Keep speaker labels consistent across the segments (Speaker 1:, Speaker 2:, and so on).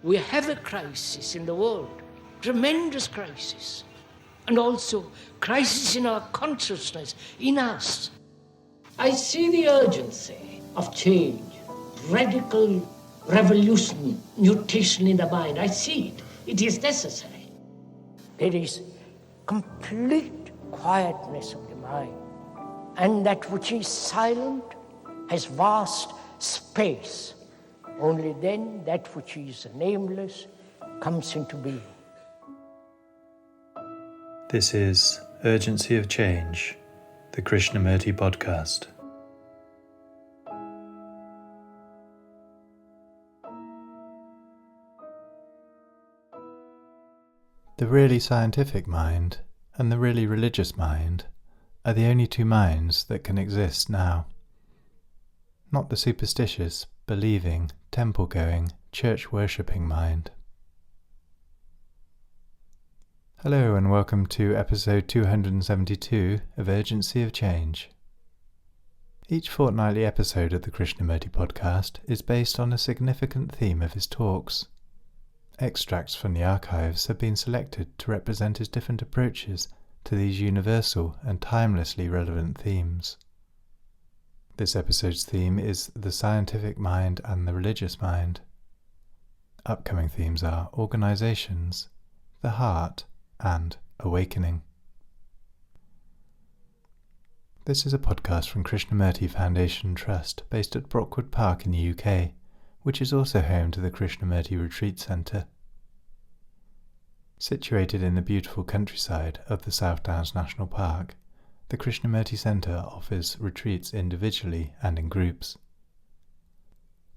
Speaker 1: We have a crisis in the world, tremendous crisis, and also crisis in our consciousness, in us. I see the urgency of change, radical revolution, mutation in the mind. I see it. It is necessary. There is complete quietness of the mind, and that which is silent has vast space. Only then that which is nameless comes into being.
Speaker 2: This is Urgency of Change, the Krishnamurti podcast. The really scientific mind and the really religious mind are the only two minds that can exist now. Not the superstitious, believing, temple-going, church-worshipping mind. Hello and welcome to episode 272 of Urgency of Change. Each fortnightly episode of the Krishnamurti podcast is based on a significant theme of his talks. Extracts from the archives have been selected to represent his different approaches to these universal and timelessly relevant themes. This episode's theme is the scientific mind and the religious mind. Upcoming themes are organizations, the heart, and awakening. This is a podcast from Krishnamurti Foundation Trust based at Brockwood Park in the UK, which is also home to the Krishnamurti Retreat Centre. Situated in the beautiful countryside of the South Downs National Park, the Krishnamurti Centre offers retreats individually and in groups.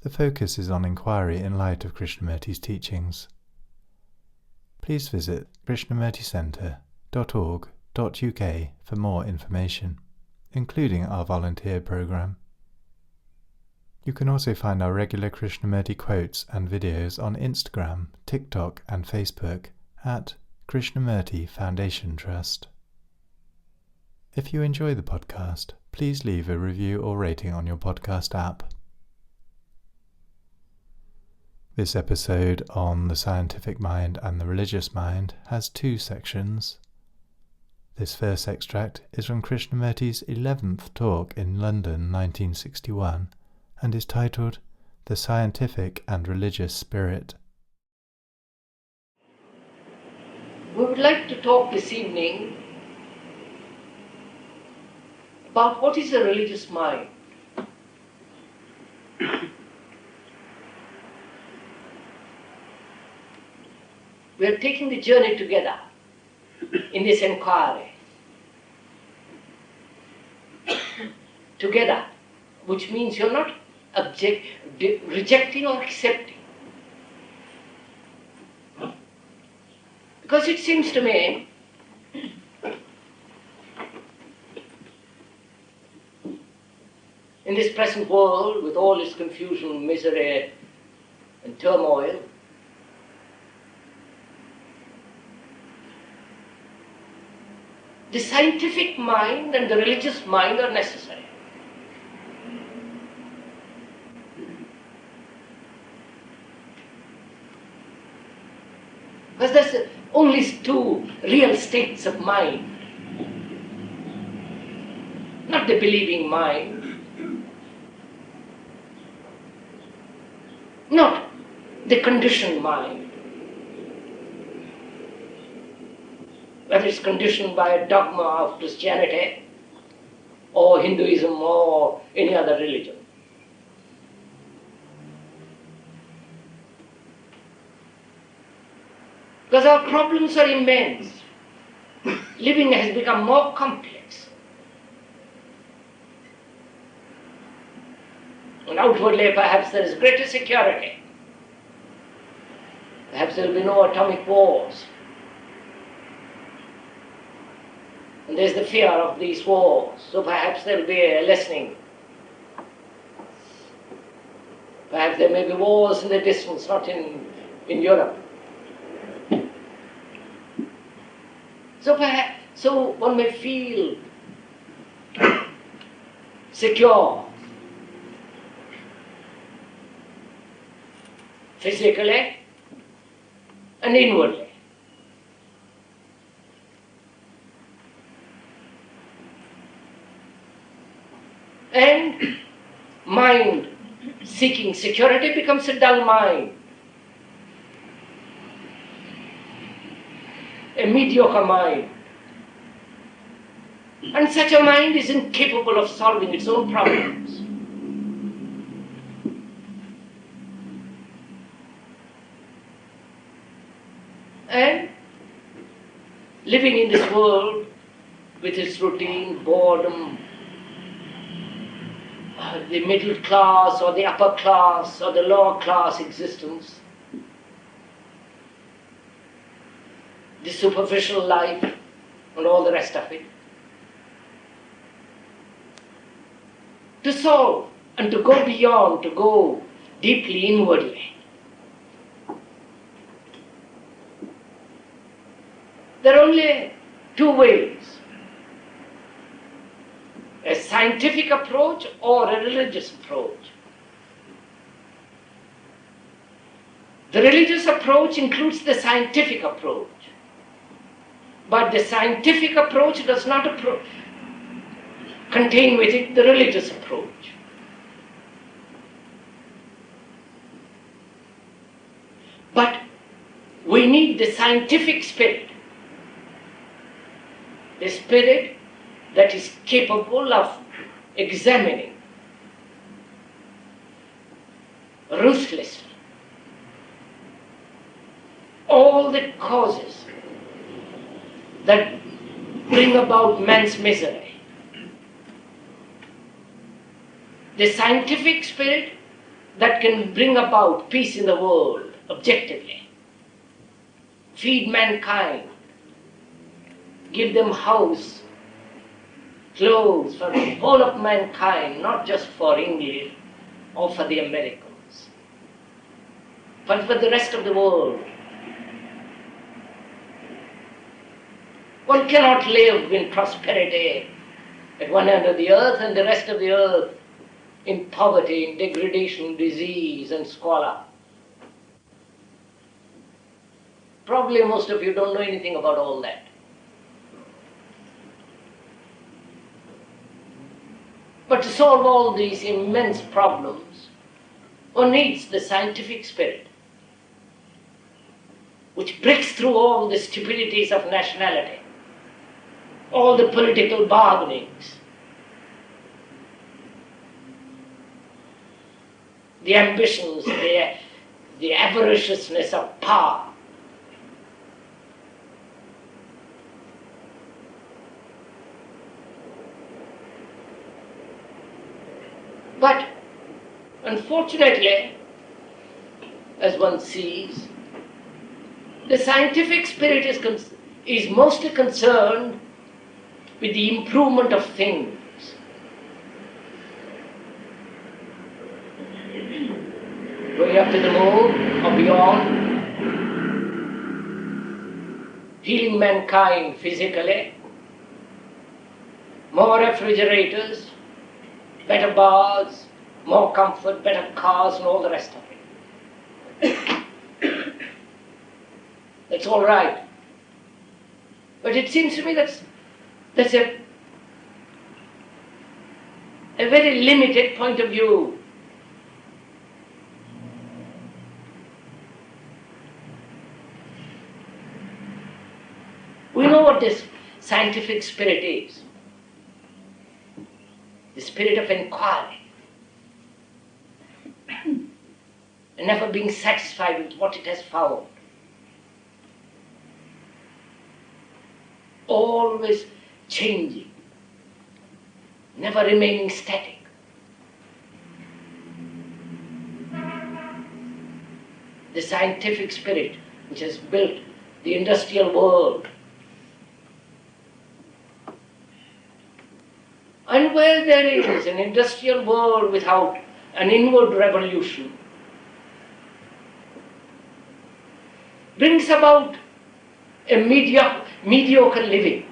Speaker 2: The focus is on inquiry in light of Krishnamurti's teachings. Please visit krishnamurticentre.org.uk for more information, including our volunteer programme. You can also find our regular Krishnamurti quotes and videos on Instagram, TikTok and Facebook at Krishnamurti Foundation Trust. If you enjoy the podcast, please leave a review or rating on your podcast app. This episode on the scientific mind and the religious mind has two sections. This first extract is from Krishnamurti's 11th talk in London 1961 and is titled The Scientific and Religious Spirit.
Speaker 1: We would like to talk this evening about what is a religious mind. We are taking the journey together in this inquiry. Together, which means you're not rejecting or accepting. Because it seems to me in this present world, with all its confusion, misery and turmoil, the scientific mind and the religious mind are necessary. Because there's only two real states of mind. Not the believing mind, not the conditioned mind, whether it's conditioned by a dogma of Christianity or Hinduism or any other religion. Because our problems are immense. Living has become more complex. And outwardly, perhaps there is greater security. Perhaps there will be no atomic wars. And there's the fear of these wars, so perhaps there will be a lessening. Perhaps there may be wars in the distance, not in Europe. So one may feel secure physically, and inwardly. And mind seeking security becomes a dull mind, a mediocre mind. And such a mind is incapable of solving its own problems. And living in this world with its routine, boredom, the middle class or the upper class or the lower class existence, the superficial life and all the rest of it, to solve and to go beyond, to go deeply inwardly. There are only two ways: a scientific approach or a religious approach. The religious approach includes the scientific approach, but the scientific approach does not contain with it the religious approach. But we need the scientific spirit, the spirit that is capable of examining ruthlessly all the causes that bring about man's misery. The scientific spirit that can bring about peace in the world objectively, feed mankind, give them house, clothes for the whole of mankind, not just for English or for the Americans, but for the rest of the world. One cannot live in prosperity at one end of the earth and the rest of the earth in poverty, in degradation, disease and squalor. Probably most of you don't know anything about all that. But to solve all these immense problems, one needs the scientific spirit, which breaks through all the stupidities of nationality, all the political bargainings, the ambitions, the avariciousness of power. But unfortunately, as one sees, the scientific spirit is mostly concerned with the improvement of things. Going up to the moon or beyond, healing mankind physically, more refrigerators, better bars, more comfort, better cars and all the rest of it. That's all right. But it seems to me that's a very limited point of view. We know what this scientific spirit is. The spirit of inquiry. And never being satisfied with what it has found. Always changing. Never remaining static. The scientific spirit which has built the industrial world. And where there is an industrial world without an inward revolution, brings about a mediocre living.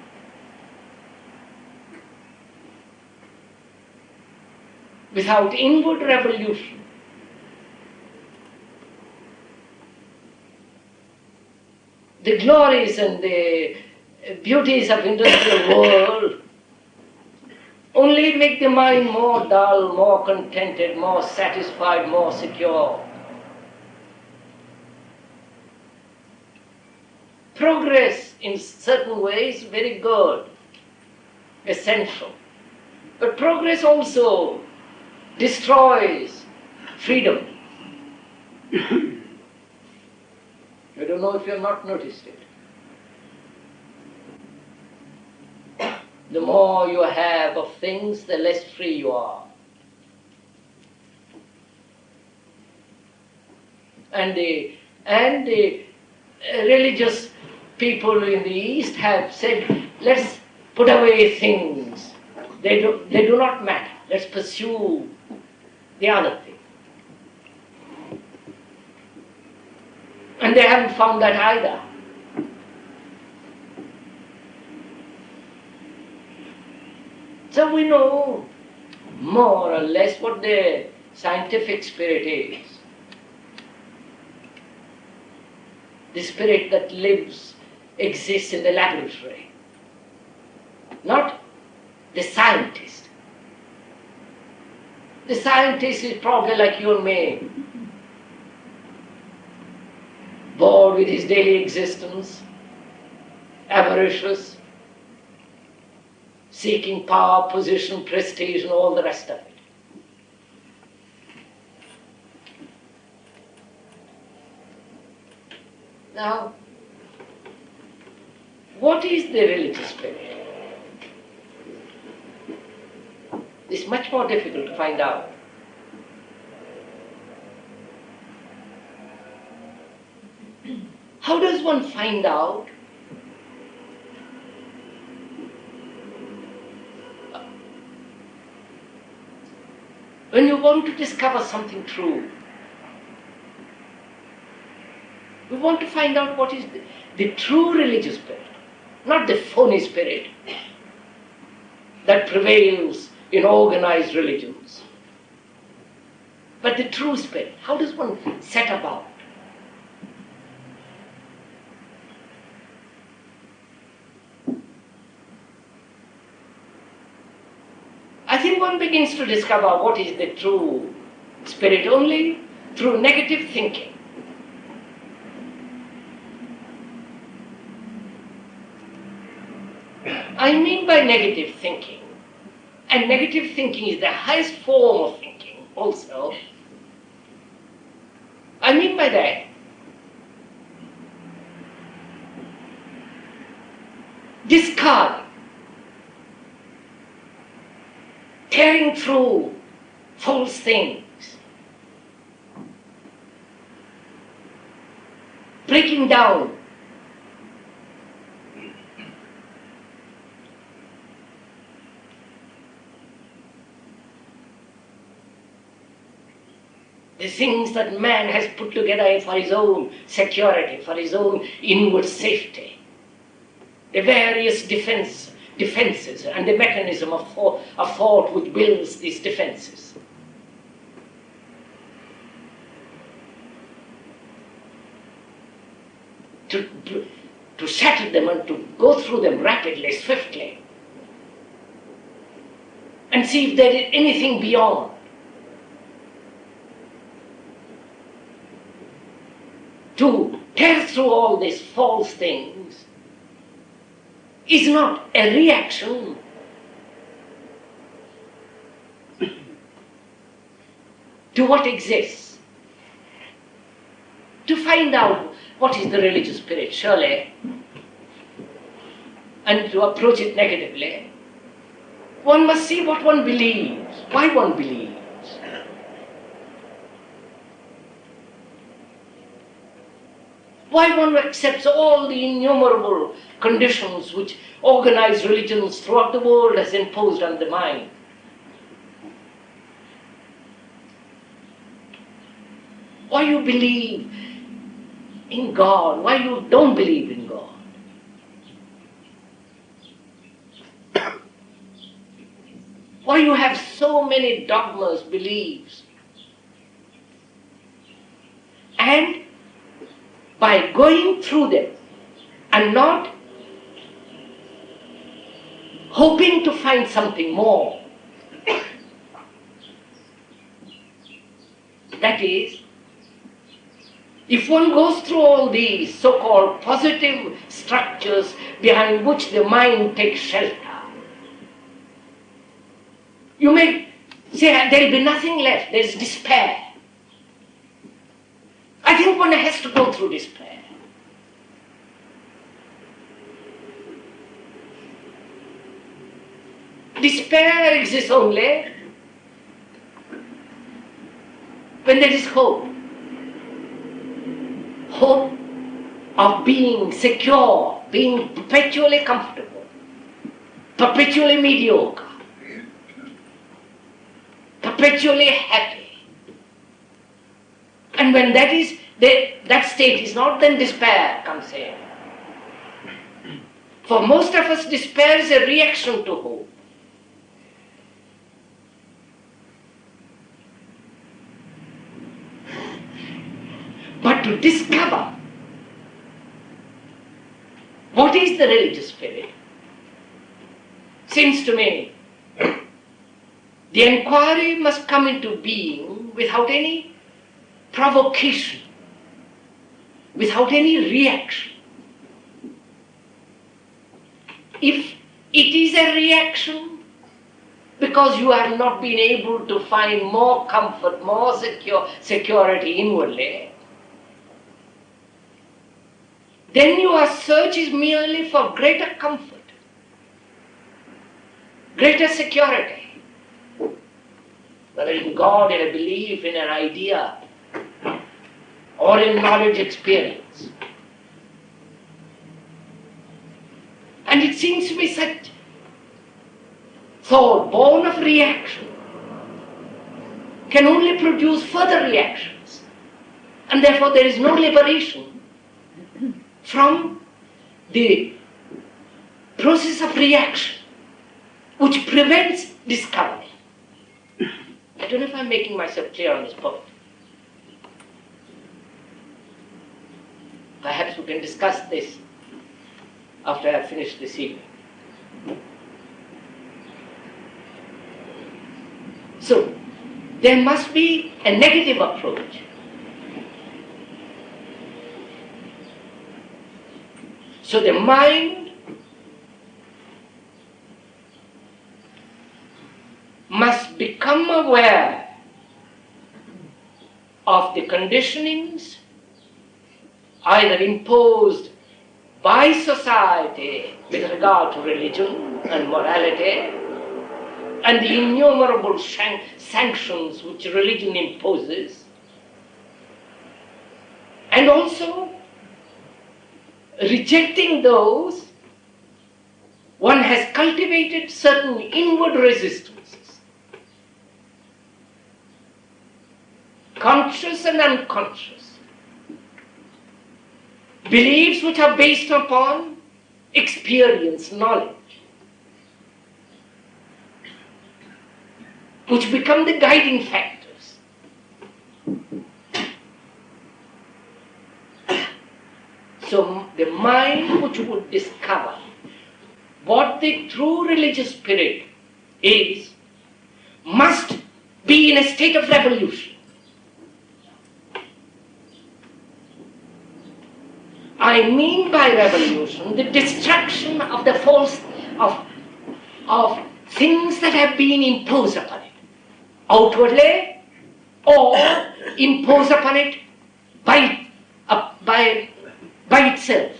Speaker 1: Without inward revolution, the glories and the beauties of industrial world only make the mind more dull, more contented, more satisfied, more secure. Progress in certain ways very good, essential. But progress also destroys freedom. I don't know if you have not noticed it. The more you have of things, the less free you are. And the religious people in the East have said, let's put away things. They do not matter. Let's pursue the other thing. And they haven't found that either. So we know more or less what the scientific spirit is. The spirit that lives, exists in the laboratory. Not the scientist. The scientist is probably like you and me, bored with his daily existence, avaricious, seeking power, position, prestige, and all the rest of it. Now, what is the religious spirit? It's much more difficult to find out. How does one find out when you want to discover something true? We want to find out what is the true religious spirit, not the phony spirit that prevails in organized religions, but the true spirit. How does one set about? I think one begins to discover what is the true spirit only through negative thinking. I mean by negative thinking, and negative thinking is the highest form of thinking also. I mean by that discarding, tearing through false things, breaking down the things that man has put together for his own security, for his own inward safety, the various defenses and the mechanism of thought which builds these defenses. To settle them and to go through them rapidly, swiftly, and see if there is anything beyond. To tear through all these false things is not a reaction to what exists. To find out what is the religious spirit, surely, and to approach it negatively, one must see what one believes, why one believes. Why one accepts all the innumerable conditions which organized religions throughout the world has imposed on the mind. Why you believe in God, why you don't believe in God. Why you have so many dogmas, beliefs. And by going through them, and not hoping to find something more. That is, if one goes through all these so-called positive structures behind which the mind takes shelter, you may say there will be nothing left, there is despair. I think one has to go through despair. Despair exists only when there is hope. Hope of being secure, being perpetually comfortable, perpetually mediocre, perpetually happy. And when that state is not, then despair comes in. For most of us, despair is a reaction to hope. But to discover what is the religious spirit, seems to me the inquiry must come into being without any provocation, without any reaction. If it is a reaction because you have not been able to find more comfort, more security inwardly, then your search is merely for greater comfort, greater security. Whether in God, in a belief, in an idea, or in knowledge experience. And it seems to be such thought, born of reaction, can only produce further reactions. And therefore there is no liberation from the process of reaction, which prevents discovery. I don't know if I'm making myself clear on this point. Perhaps we can discuss this after I have finished this evening. So, there must be a negative approach. So the mind must become aware of the conditionings either imposed by society with regard to religion and morality, and the innumerable sanctions which religion imposes, and also rejecting those, one has cultivated certain inward resistances, conscious and unconscious, beliefs which are based upon experience, knowledge, which become the guiding factors. So the mind which would discover what the true religious spirit is must be in a state of revolution. I mean by revolution the destruction of the false, of things that have been imposed upon it, outwardly or imposed upon it by itself.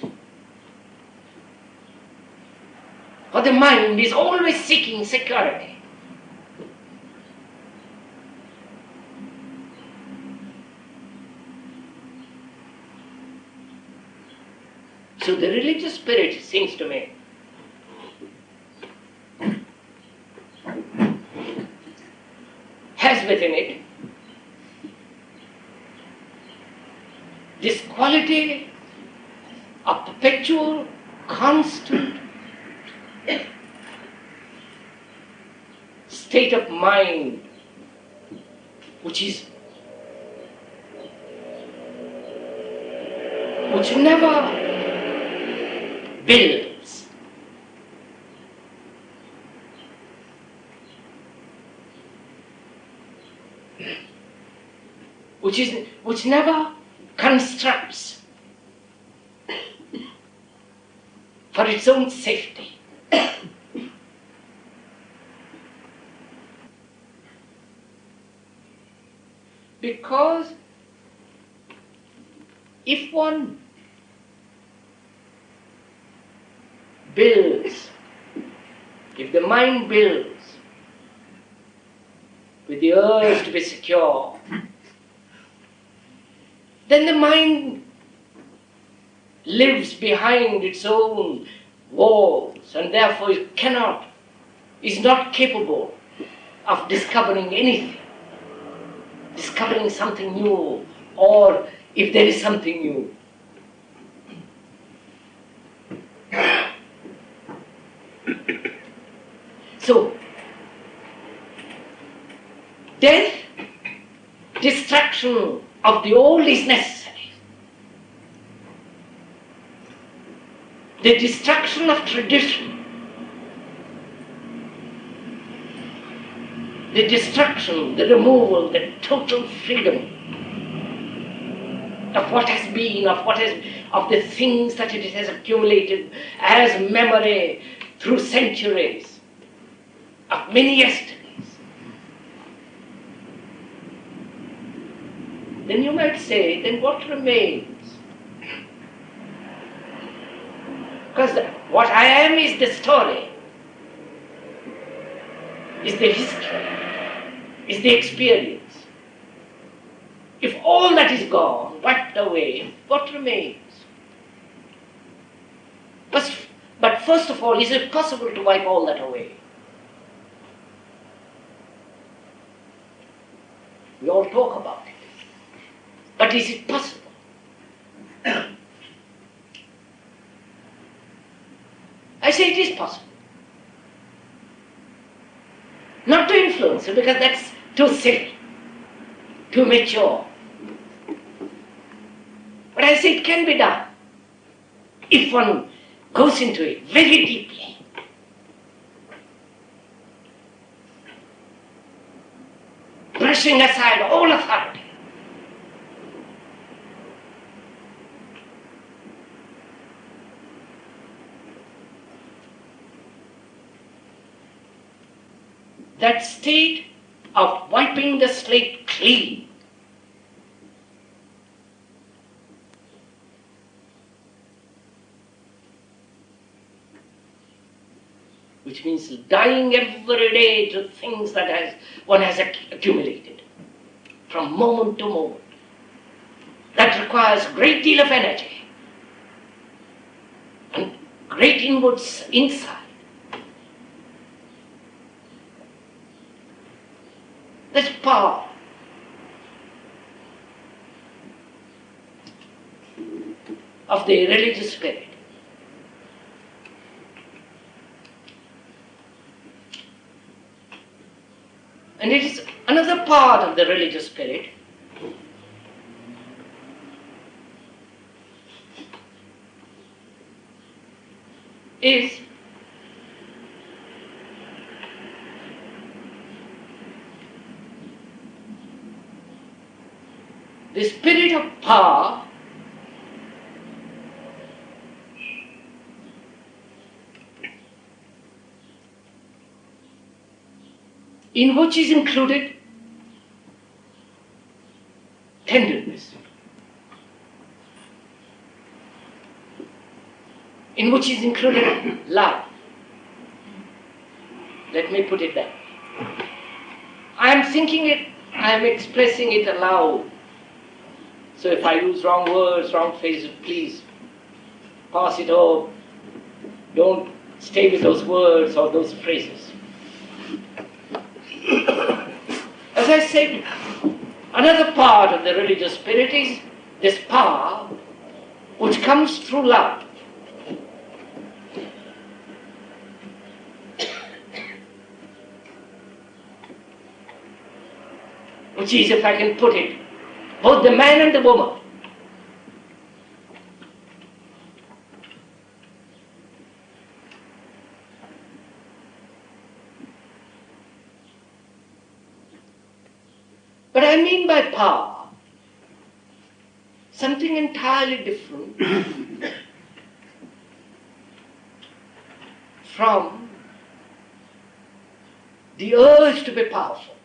Speaker 1: For the mind is always seeking security. So the religious spirit, it seems to me, has within it this quality of perpetual, constant state of mind, which builds. Which never constructs for its own safety. Because if one builds, if the mind builds with the urge to be secure, then the mind lives behind its own walls and therefore is not capable of discovering anything, discovering something new, or if there is something new. So, death, destruction of the old is necessary. The destruction of tradition, the destruction, the removal, the total freedom of what has been, of the things that it has accumulated as memory through centuries, of many yesterdays. Then you might say, then what remains? Because what I am is the story, is the history, is the experience. If all that is gone, wiped away, what remains? But first of all, is it possible to wipe all that away? We all talk about it. But is it possible? I say it is possible. Not to influence it, because that's too silly, too mature. But I say it can be done if one goes into it very deeply. Brushing aside all authority. That state of wiping the slate clean which means dying every day to things that one has accumulated from moment to moment. That requires a great deal of energy and great inward insight. There's power. Of the religious spirit. And it is another part of the religious spirit is the spirit of power in which is included tenderness, in which is included love. Let me put it that way. I am thinking it, I am expressing it aloud. So if I use wrong words, wrong phrases, please pass it over. Don't stay with those words or those phrases. As I said, another part of the religious spirit is this power which comes through love. Which is, if I can put it, both the man and the woman. But I mean by power something entirely different from the urge to be powerful,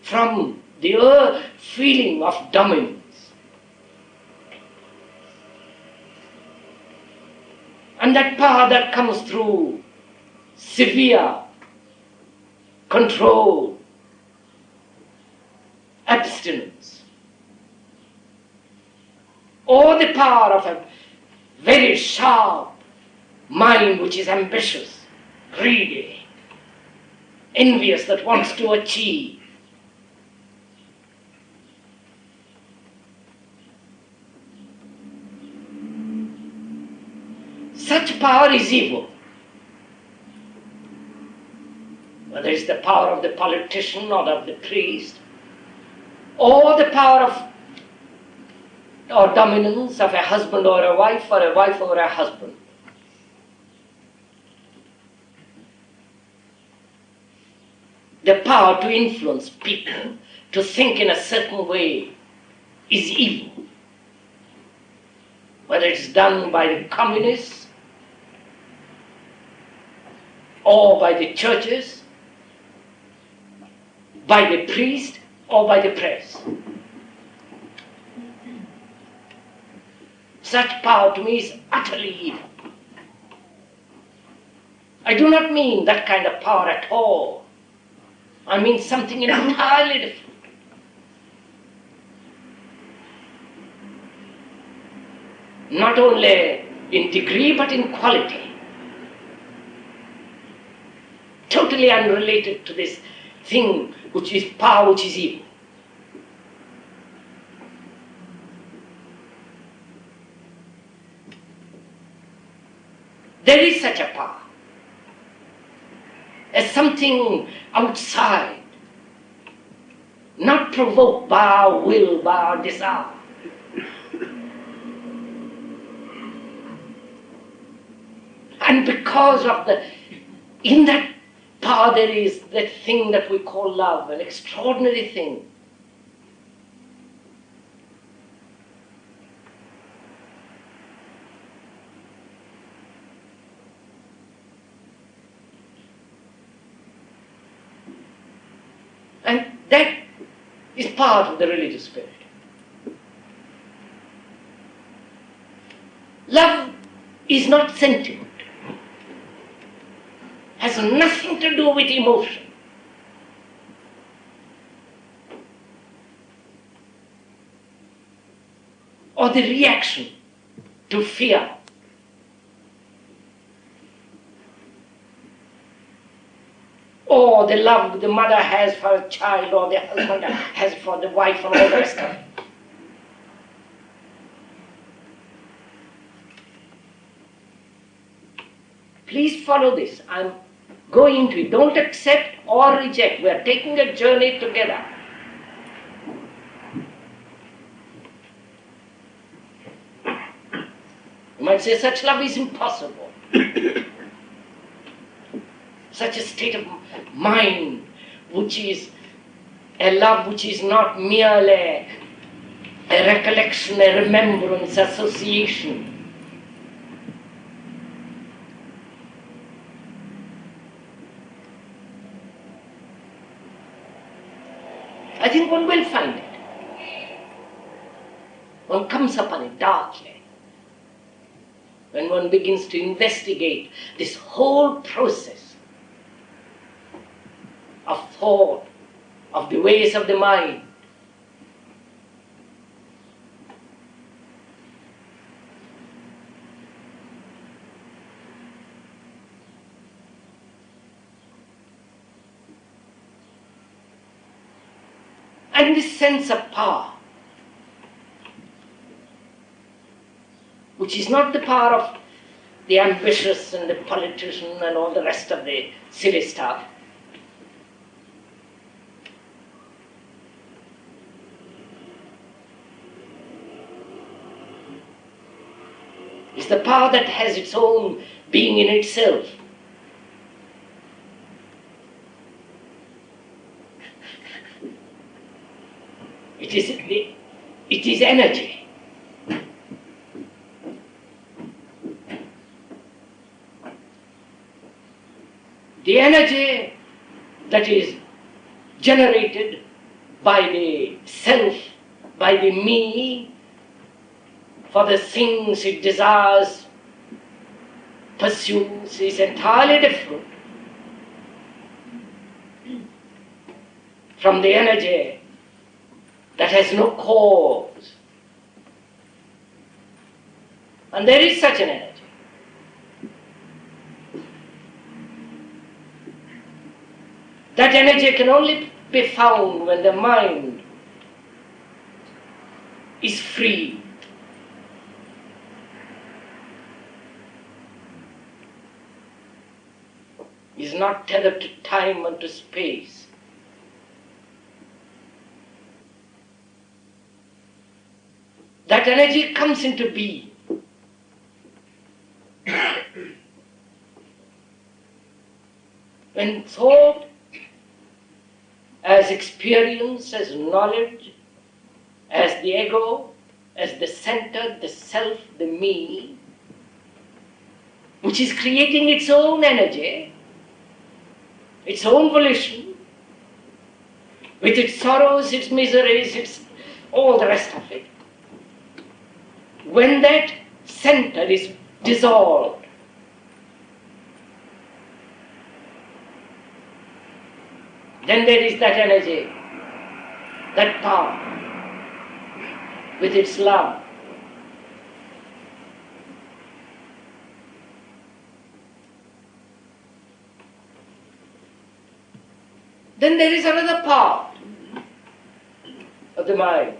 Speaker 1: from the feeling of dominance. And that power that comes through severe control, abstinence, or the power of a very sharp mind which is ambitious, greedy, envious, that wants to achieve. Such power is evil. Whether it's the power of the politician or of the priest, or the power of or dominance of a husband or a wife over a husband. The power to influence people to think in a certain way is evil. Whether it's done by the communists or by the churches, by the priest or by the press. Such power to me is utterly evil. I do not mean that kind of power at all. I mean something entirely different. Not only in degree but in quality. Totally unrelated to this thing which is power, which is evil. There is such a power as something outside, not provoked by our will, by our desire. And because of in that power there is that thing that we call love, an extraordinary thing. And that is part of the religious spirit. Love is not sentiment. Has nothing to do with emotion. Or the reaction to fear. Or the love the mother has for a child, or the husband has for the wife, and all the rest of it. Please follow this. I'm going to it. Don't accept or reject. We are taking a journey together. You might say such love is impossible. Such a state of mind which is a love which is not merely a recollection, a remembrance, association. I think one will find it. One comes upon it darkly. When one begins to investigate this whole process of thought, of the ways of the mind. And this sense of power, which is not the power of the ambitious and the politician and all the rest of the silly stuff, is the power that has its own being in itself. It is energy. The energy that is generated by the self, by the me, for the things it desires, pursues, is entirely different from the energy that has no cause. And there is such an energy. That energy can only be found when the mind is free. Is not tethered to time and to space. That energy comes into being. When thought, as experience, as knowledge, as the ego, as the center, the self, the me, which is creating its own energy, its own volition, with its sorrows, its miseries, its all the rest of it. When that center is dissolved, then there is that energy, that power, with its love. Then there is another part of the mind,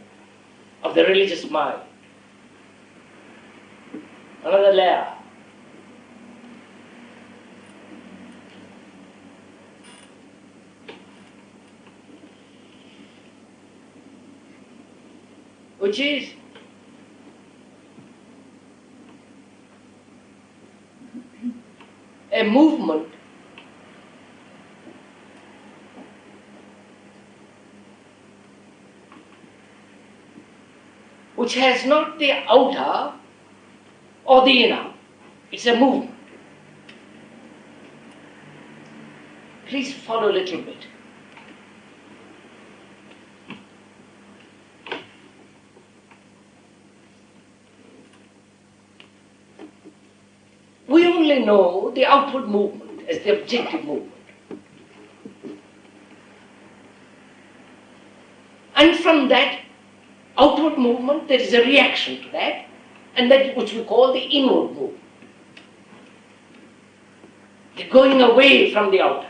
Speaker 1: of the religious mind, another layer. Which is a movement which has not the outer or the inner. It's a movement. Please follow a little bit. We only know the outward movement as the objective movement. And from that outward movement, there is a reaction to that, and that which we call the inward movement. The going away from the outer,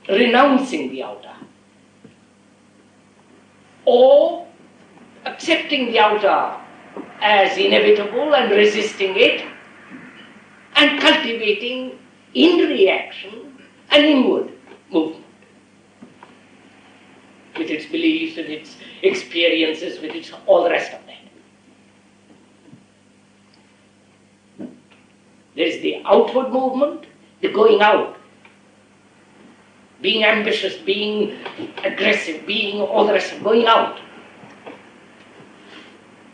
Speaker 1: renouncing the outer, or accepting the outer as inevitable and resisting it, and cultivating in reaction an inward movement with its beliefs, with its experiences, with its all the rest of that. There is the outward movement, the going out, being ambitious, being aggressive, being all the rest of going out.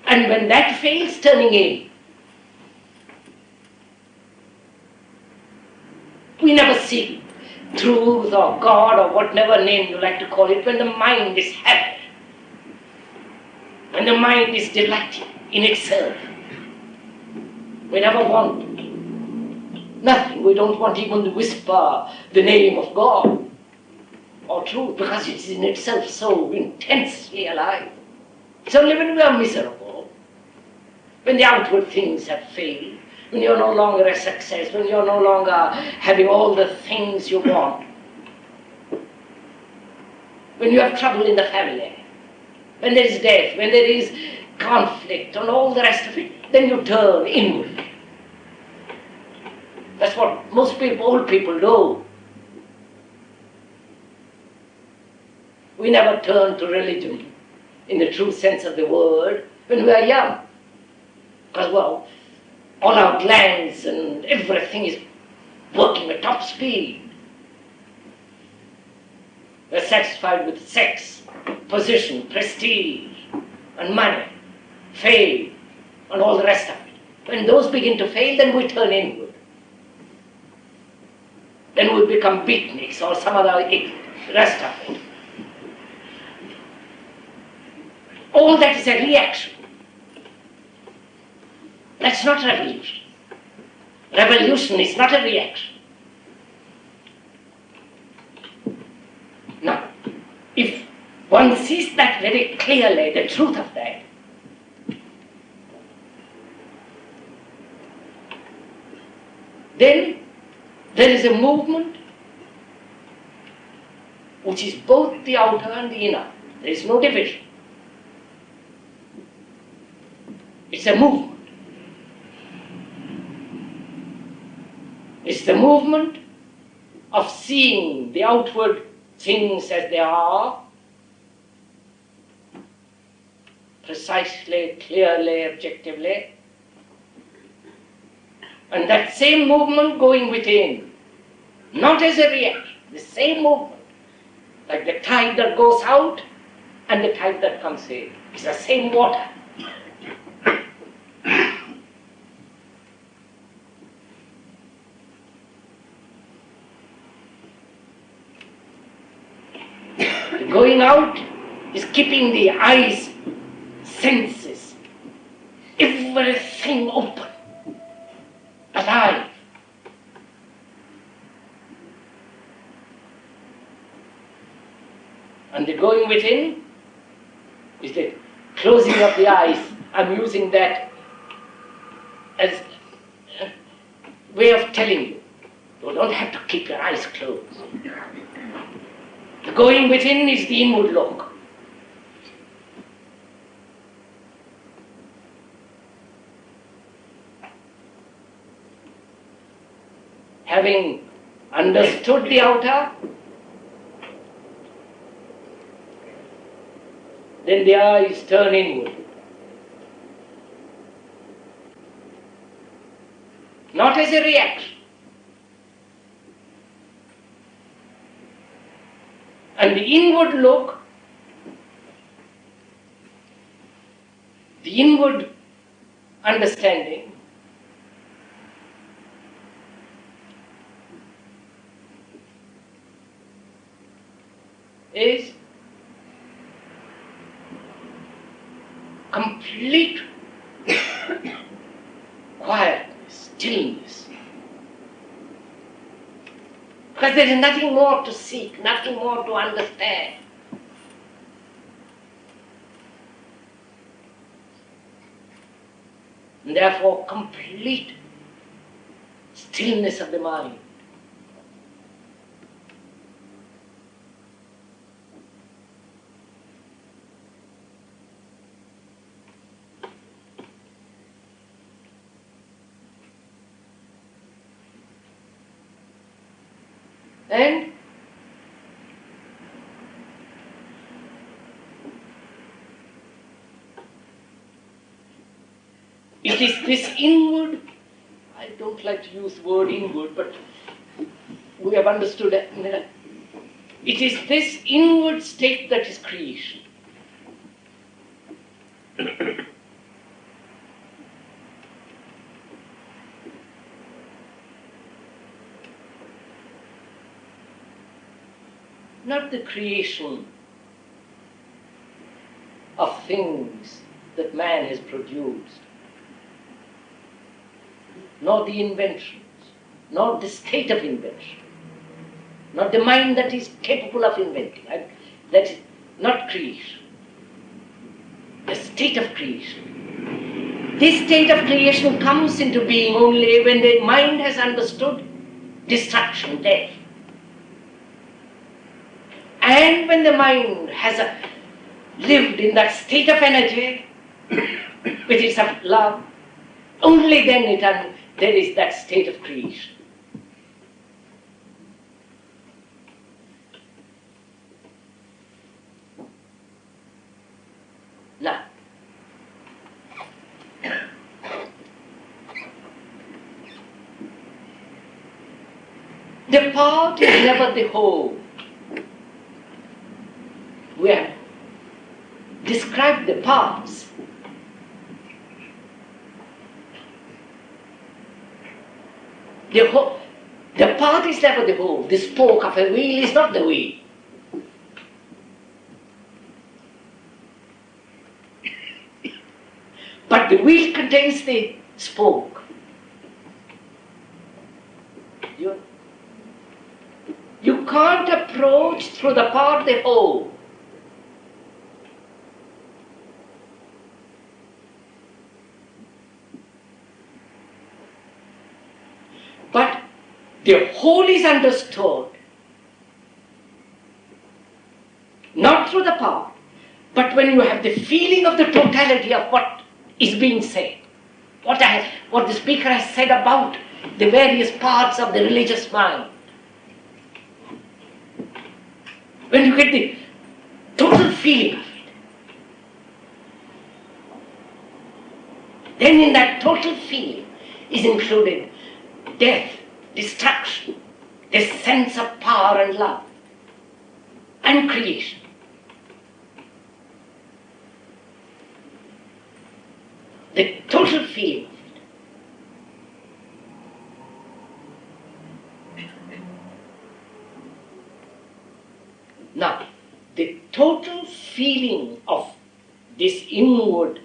Speaker 1: And when that fails, turning in. We never seek truth or God or whatever name you like to call it when the mind is happy, when the mind is delighted in itself. We never want nothing. We don't want even to whisper the name of God or truth because it is in itself so intensely alive. It's only when we are miserable, when the outward things have failed, when you're no longer a success, when you're no longer having all the things you want, when you have trouble in the family, when there is death, when there is conflict and all the rest of it, then you turn inward. That's what most people, old people do. We never turn to religion in the true sense of the word when we are young. Because, well, all our glands and everything is working at top speed. We're satisfied with sex. position, prestige, and money, fame, and all the rest of it. When those begin to fail, then we turn inward. Then we become beatniks or some other rest of it. All that is a reaction. That's not revolution. Revolution is not a reaction. Now, if one sees that very clearly, the truth of that, then there is a movement which is both the outer and the inner. There is no division. It's a movement. It's the movement of seeing the outward things as they are, precisely, clearly, objectively, and that same movement going within, not as a reaction, the same movement, like the tide that goes out and the tide that comes in. It's the same water. The going out is keeping the eyes, senses, everything open, alive. And the going within is the closing of the eyes. I'm using that as a way of telling you. You don't have to keep your eyes closed. The going within is the inward look. Having understood the outer, then the eyes turn inward. Not as a reaction. And the inward look, the inward understanding, is complete quietness, stillness. Because there is nothing more to seek, nothing more to understand. And therefore, complete stillness of the mind. And it is this inward, I don't like to use the word inward, but we have understood that. It is this inward state that is creation. Not the creation of things that man has produced, nor the inventions, nor the state of invention, not the mind that is capable of inventing. That is not creation. The state of creation. This state of creation comes into being only when the mind has understood destruction, death. And when the mind has lived in that state of energy, which is of love, only then there is that state of creation. Now, the part is never the whole. describe the parts. The part is never the whole. The spoke of a wheel is not the wheel. But the wheel contains the spoke. You can't approach through the part the whole. But the whole is understood not through the part, but when you have the feeling of the totality of what is being said, what the speaker has said about the various parts of the religious mind. When you get the total feeling of it, then in that total feeling is included death, destruction, the sense of power and love, and creation. The total feeling of it. Now, the total feeling of this inward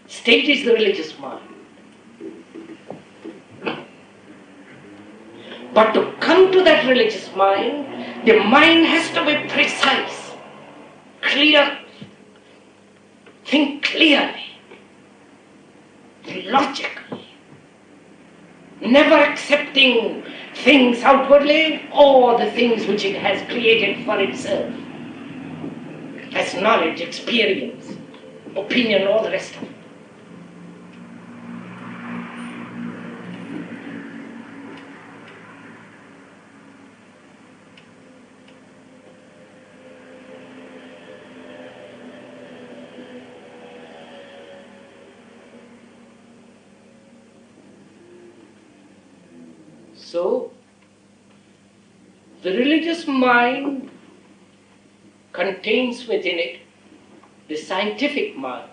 Speaker 1: state is the religious mind. But to come to that religious mind, the mind has to be precise, clear, think clearly, logically, never accepting things outwardly or the things which it has created for itself as knowledge, experience, opinion, all the rest of it. So, the religious mind contains within it the scientific mind.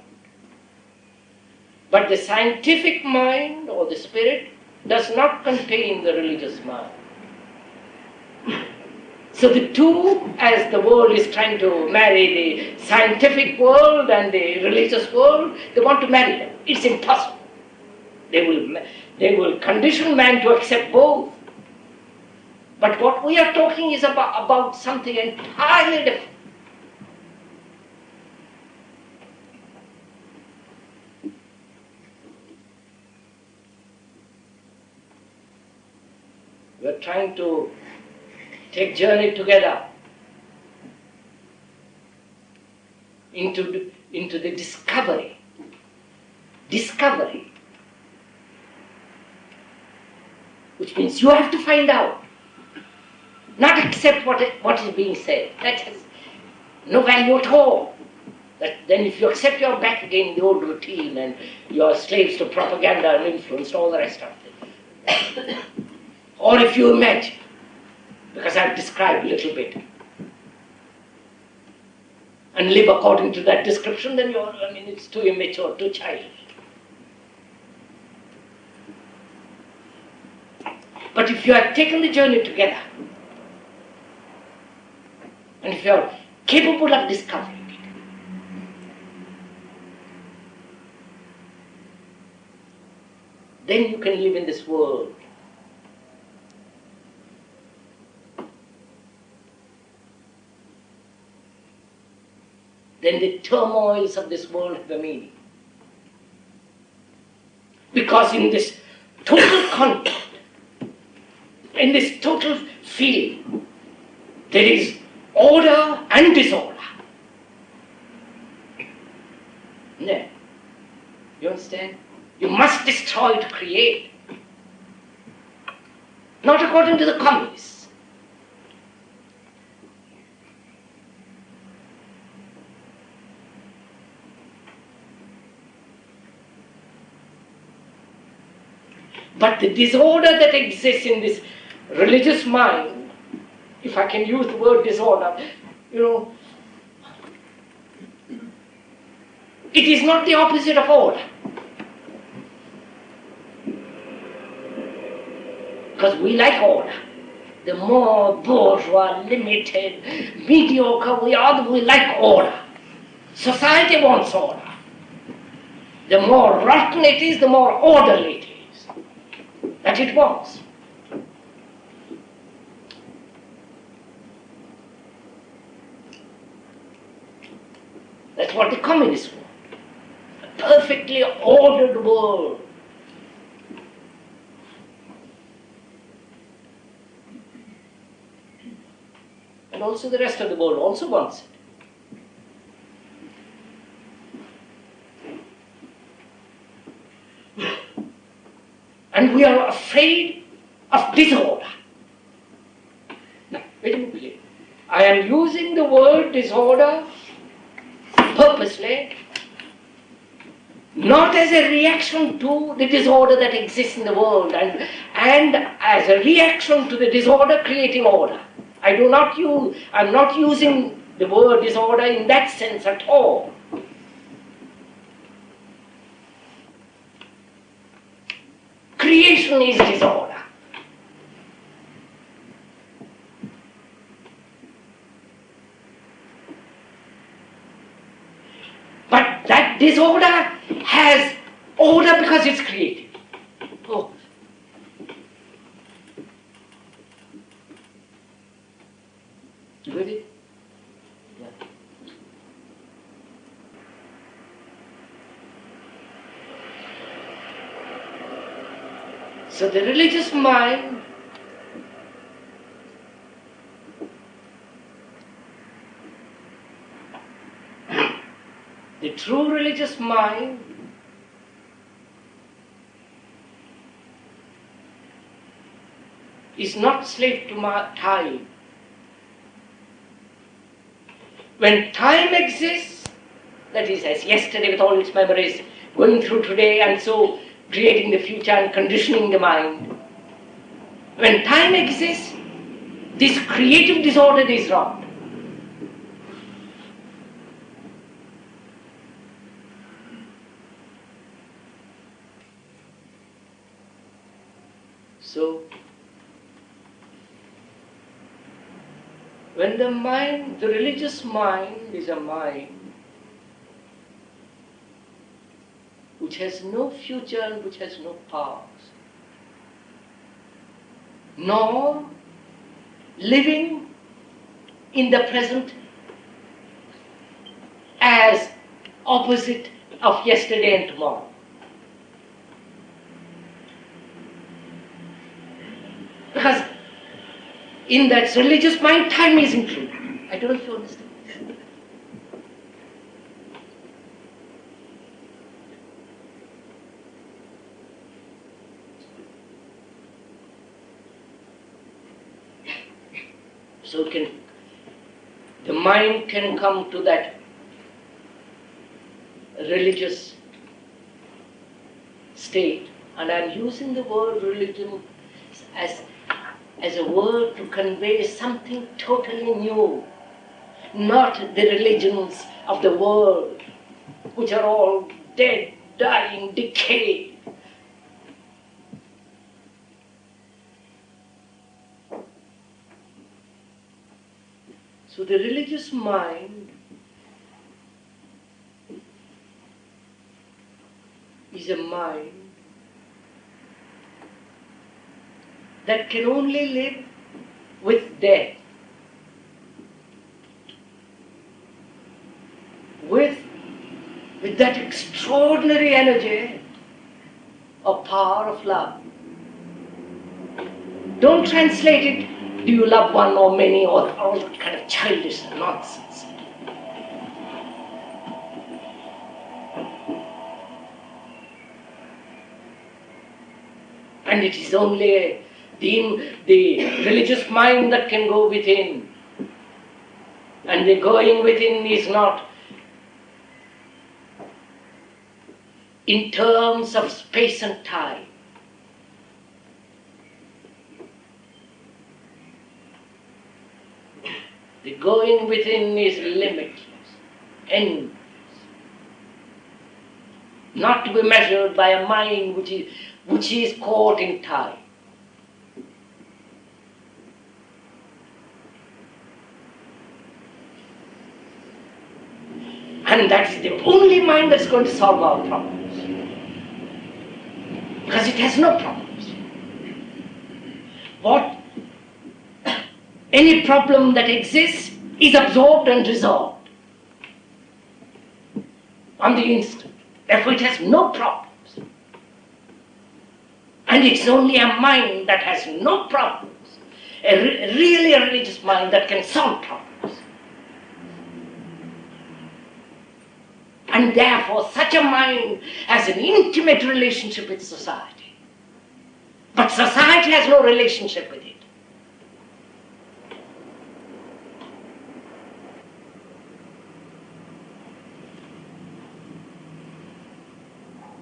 Speaker 1: But the scientific mind or the spirit does not contain the religious mind. So the two, as the world is trying to marry the scientific world and the religious world, they want to marry them. It's impossible. They will condition man to accept both. But what we are talking is about something entirely different. We are trying to take journey together into the discovery. Discovery. Which means you have to find out, not accept what is being said. That has no value at all. Then if you accept, you're back again in the old routine and you're slaves to propaganda and influence and all the rest of it. Or if you imagine, because I've described a little bit, and live according to that description, then it's too immature, too childish. But if you have taken the journey together, and if you are capable of discovering it, then you can live in this world. Then the turmoils of this world have a meaning. Because in this total contact, in this total feeling, there is order and disorder. No. You understand? You must destroy to create. Not according to the communists. But the disorder that exists in this religious mind, if I can use the word disorder, It is not the opposite of order. Because we like order. The more bourgeois, limited, mediocre we are, the more we like order. Society wants order. The more rotten it is, the more orderly it is. That it wants. That's what the communists want. A perfectly ordered world. And also the rest of the world also wants it. And we are afraid of disorder. Now, wait a minute. I am using the word disorder purposely, not as a reaction to the disorder that exists in the world and as a reaction to the disorder creating order. I'm not using the word disorder in that sense at all. Creation is disorder. But that disorder has order because it's created. Oh. You with it? Yeah. So the religious mind the true religious mind is not slave to time. When time exists, that is as yesterday with all its memories, going through today and so creating the future and conditioning the mind. When time exists, this creative disorder is wrong. So, when the mind, the religious mind is a mind which has no future and which has no past, nor living in the present as opposite of yesterday and tomorrow. Because in that religious mind, time is included. I don't know if you understand. So the mind can come to that religious state, and I'm using the word religion as a word to convey something totally new, not the religions of the world, which are all dead, dying, decayed. So the religious mind is a mind that can only live with death, with that extraordinary energy or power of love. Don't translate it, do you love one or many, or all that kind of childish nonsense. And it is only the religious mind that can go within. And the going within is not in terms of space and time. The going within is limitless, endless. not to be measured by a mind which is caught in time. And that is the only mind that's going to solve our problems. Because it has no problems. Any problem that exists is absorbed and resolved on the instant. Therefore it has no problems. And it's only a mind that has no problems, really a religious mind that can solve problems. And therefore such a mind has an intimate relationship with society. But society has no relationship with it.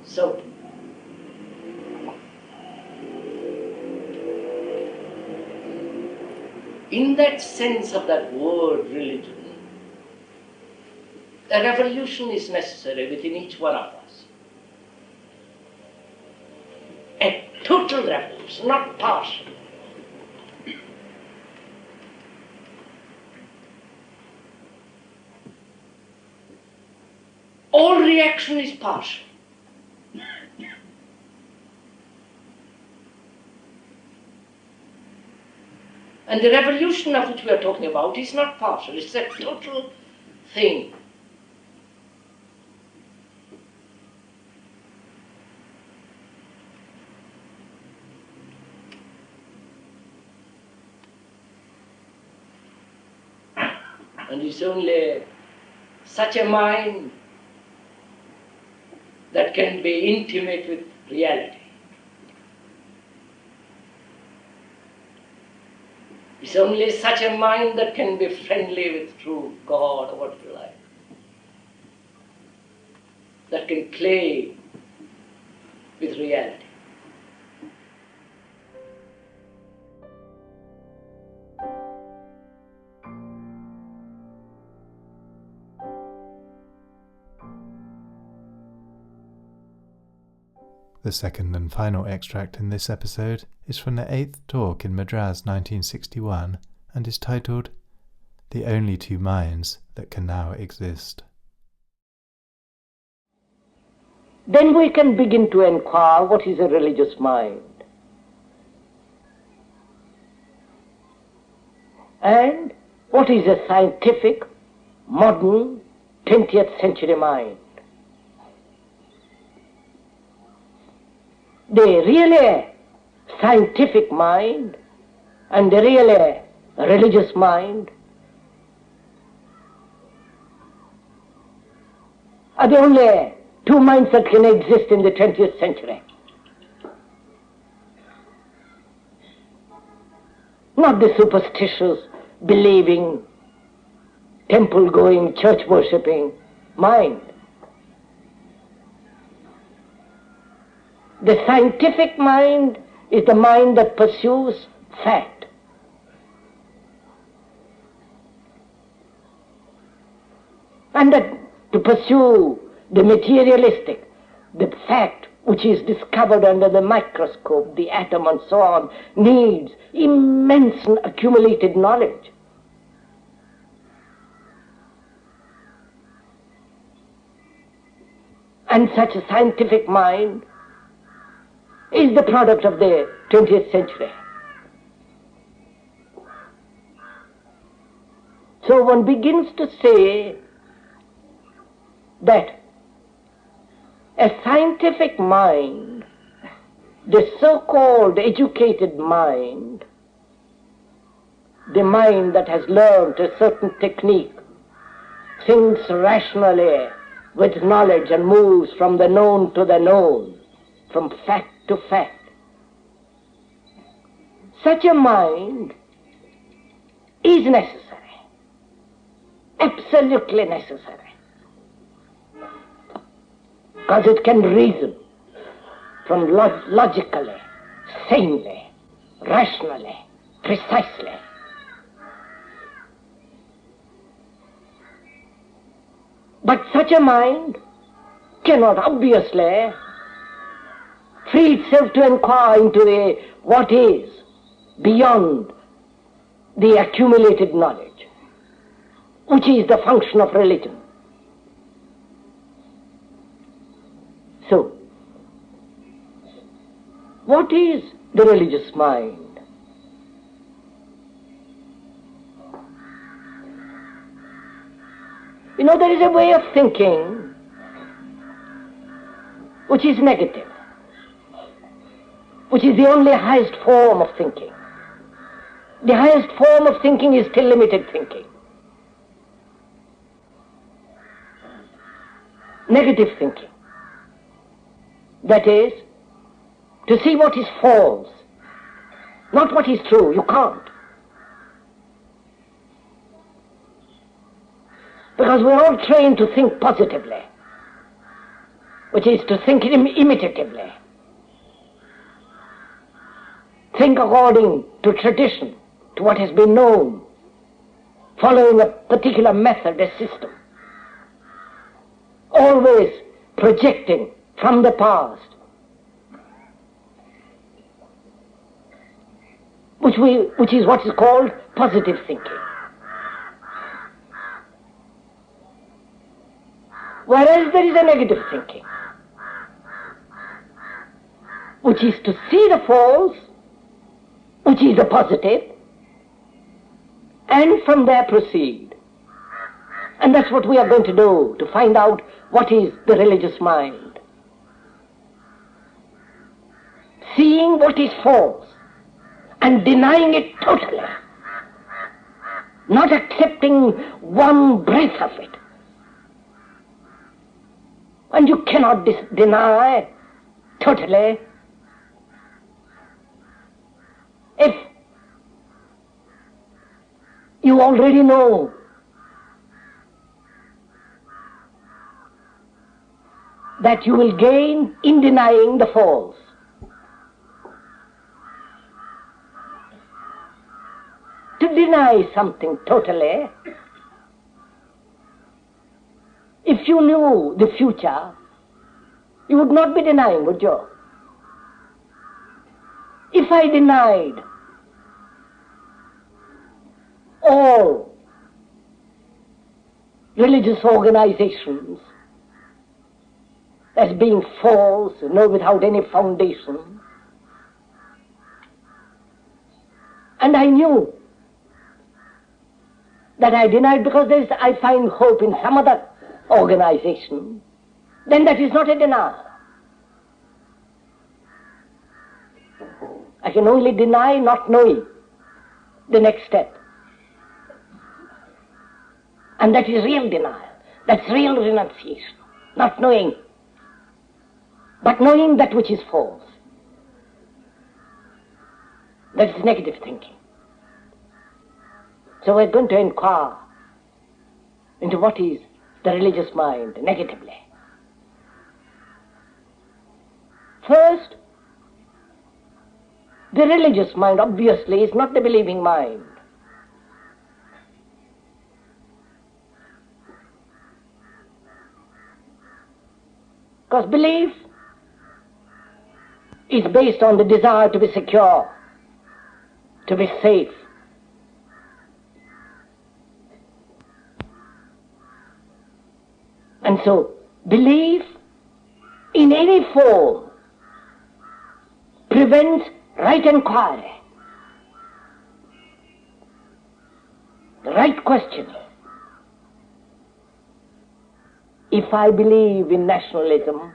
Speaker 1: So, in that sense of that word religion, a revolution is necessary within each one of us. A total revolution, not partial. All reaction is partial. And the revolution of which we are talking about is not partial, it's a total thing. And it's only such a mind that can be intimate with reality. It's only such a mind that can be friendly with true God, or what you like, that can play with reality.
Speaker 2: The second and final extract in this episode is from the 8th talk in Madras 1961 and is titled "The Only Two Minds That Can Now Exist."
Speaker 1: Then we can begin to inquire what is a religious mind. And what is a scientific, modern, 20th century mind. The really scientific mind and the really religious mind are the only two minds that can exist in the 20th century. Not the superstitious, believing, temple-going, church-worshipping mind. The scientific mind is the mind that pursues fact. And that to pursue the materialistic, the fact which is discovered under the microscope, the atom and so on, needs immense accumulated knowledge. And such a scientific mind is the product of the 20th century. So one begins to say that a scientific mind, the so-called educated mind, the mind that has learned a certain technique, thinks rationally with knowledge and moves from the known to the known, from fact to fact. Such a mind is necessary, absolutely necessary, because it can reason from logically, sanely, rationally, precisely. But such a mind cannot obviously free itself to inquire into the what is beyond the accumulated knowledge, which is the function of religion. So, what is the religious mind? You know, there is a way of thinking which is negative, which is the only highest form of thinking. The highest form of thinking is still limited thinking. Negative thinking. That is, to see what is false, not what is true. You can't. Because we're all trained to think positively, which is to think imitatively. Think according to tradition, to what has been known, following a particular method, a system. Always projecting from the past, which is what is called positive thinking. Whereas there is a negative thinking, which is to see the false, which is the positive, and from there proceed. And that's what we are going to do, to find out what is the religious mind. Seeing what is false and denying it totally, not accepting one breath of it. And you cannot deny totally if you already know that you will gain in denying the false. To deny something totally, if you knew the future, you would not be denying, would you? If I denied all religious organizations as being false, without any foundation, and I knew that I denied because I find hope in some other organization, then that is not a denial. I can only deny not knowing the next step. And that is real denial. That's real renunciation. Not knowing, but knowing that which is false. That is negative thinking. So we're going to inquire into what is the religious mind negatively. First, the religious mind obviously is not the believing mind. Because belief is based on the desire to be secure, to be safe. And so, belief in any form prevents right inquiry, the right questioning. If I believe in nationalism,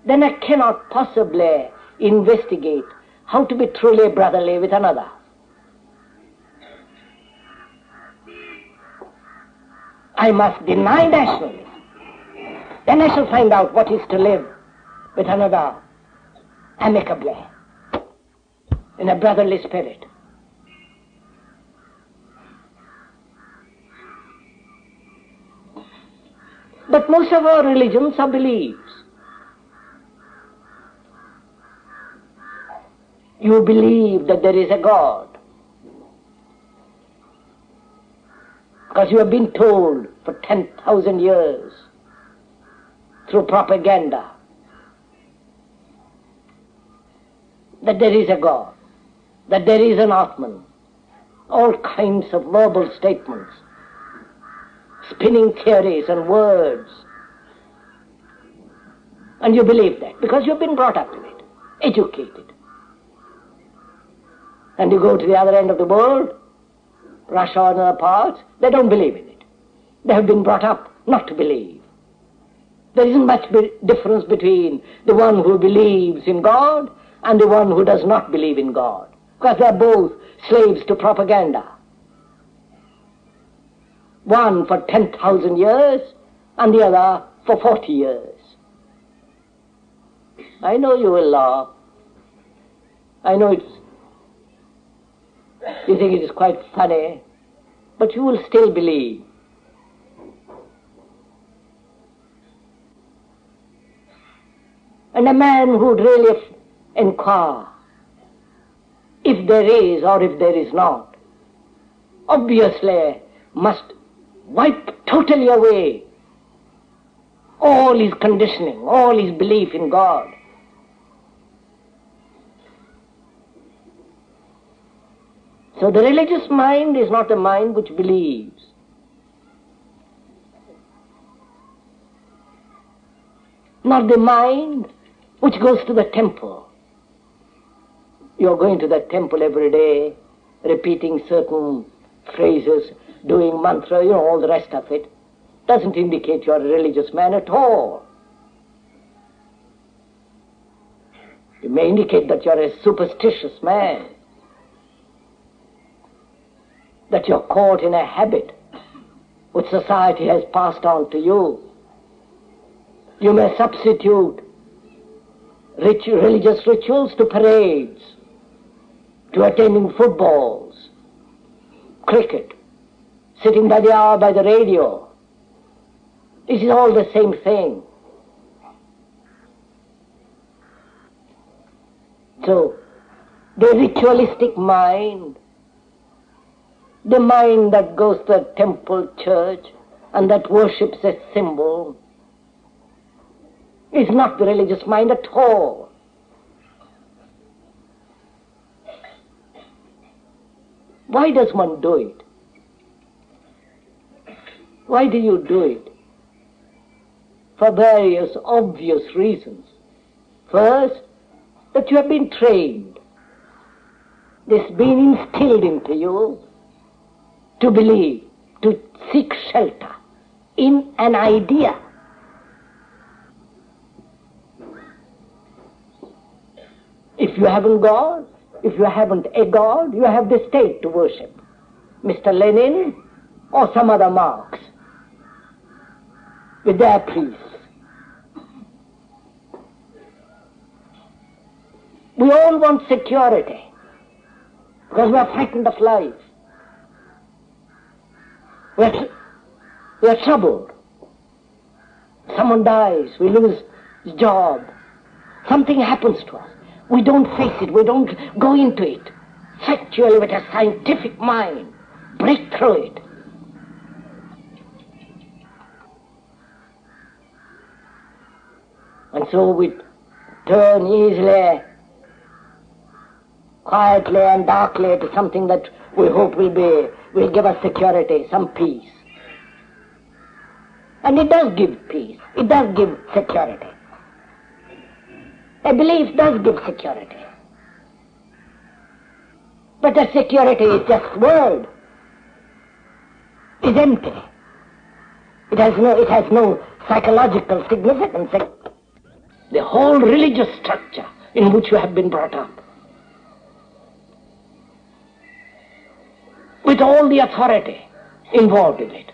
Speaker 1: then I cannot possibly investigate how to be truly brotherly with another. I must deny nationalism. Then I shall find out what is to live with another amicably, in a brotherly spirit. But most of our religions are beliefs. You believe that there is a God. Because you have been told for 10,000 years through propaganda that there is a God, that there is an Atman, all kinds of verbal statements, spinning theories and words. And you believe that because you've been brought up in it, educated. And you go to the other end of the world, Russia and other parts, they don't believe in it. They have been brought up not to believe. There isn't much difference between the one who believes in God and the one who does not believe in God, because they're both slaves to propaganda. One for 10,000 years and the other for 40 years. I know you will laugh. I know you think it is quite funny, but you will still believe. And a man who would really inquire if there is or if there is not, obviously must wipe totally away all his conditioning, all his belief in God. So the religious mind is not a mind which believes. Not the mind which goes to the temple. You're going to that temple every day, repeating certain phrases, doing mantra, all the rest of it. Doesn't indicate you're a religious man at all. It may indicate that you're a superstitious man, that you're caught in a habit which society has passed on to you. You may substitute religious rituals to parades, to attending footballs, cricket, sitting by the hour by the radio. This is all the same thing. So, the ritualistic mind, the mind that goes to a temple church and that worships a symbol, is not the religious mind at all. Why does one do it? Why do you do it? For various obvious reasons. First, that you have been trained. This been instilled into you to believe, to seek shelter in an idea. If you haven't God, if you haven't a God, you have the state to worship. Mr. Lenin or some other Marx with their priests. We all want security because we are frightened of life. We are troubled. Someone dies, we lose his job. Something happens to us. We don't face it, we don't go into it. Factually with a scientific mind, break through it. And so we turn easily, quietly and darkly to something that we hope will give us security, some peace. And it does give peace, it does give security. A belief does give security. But the security is just word. It's empty. It has no psychological significance. The whole religious structure in which you have been brought up, with all the authority involved in it.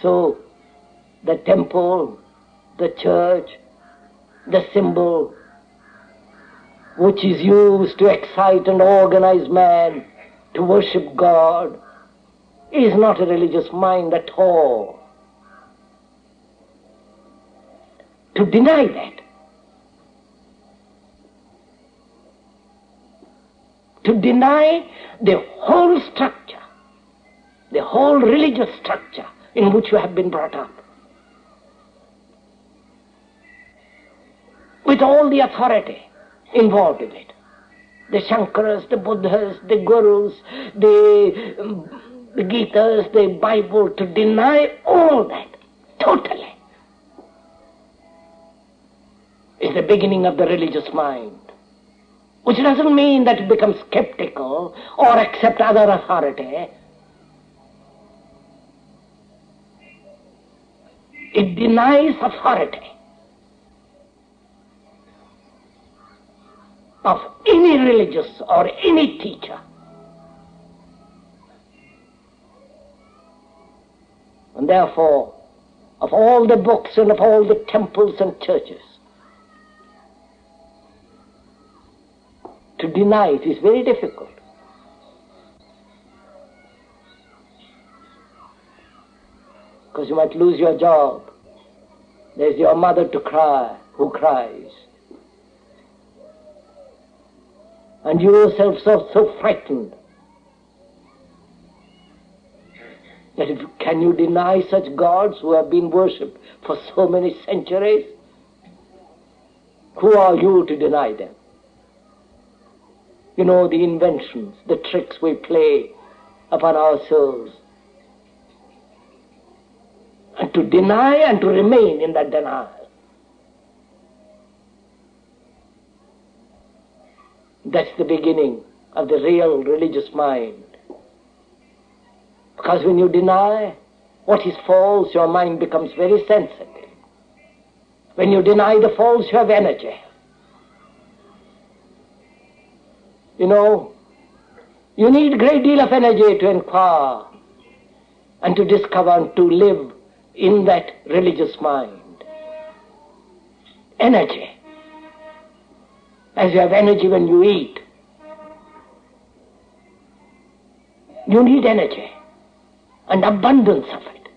Speaker 1: So, the temple, the church, the symbol, which is used to excite and organize man to worship God, is not a religious mind at all. To deny that to deny the whole structure, the whole religious structure in which you have been brought up, with all the authority involved in it. The Shankaras, the Buddhas, the Gurus, the Gitas, the Bible, to deny all that totally is the beginning of the religious mind. Which doesn't mean that it becomes skeptical or accept other authority. It denies authority of any religious or any teacher. And therefore, of all the books and of all the temples and churches, to deny it is very difficult. Because you might lose your job. There's your mother to cry, who cries. And you yourself so frightened that can you deny such gods who have been worshipped for so many centuries? Who are you to deny them? You know, the inventions, the tricks we play upon ourselves. And to deny and to remain in that denial. That's the beginning of the real religious mind. Because when you deny what is false, your mind becomes very sensitive. When you deny the false, you have energy. You know, you need a great deal of energy to inquire and to discover and to live in that religious mind. Energy. As you have energy when you eat. You need energy and abundance of it.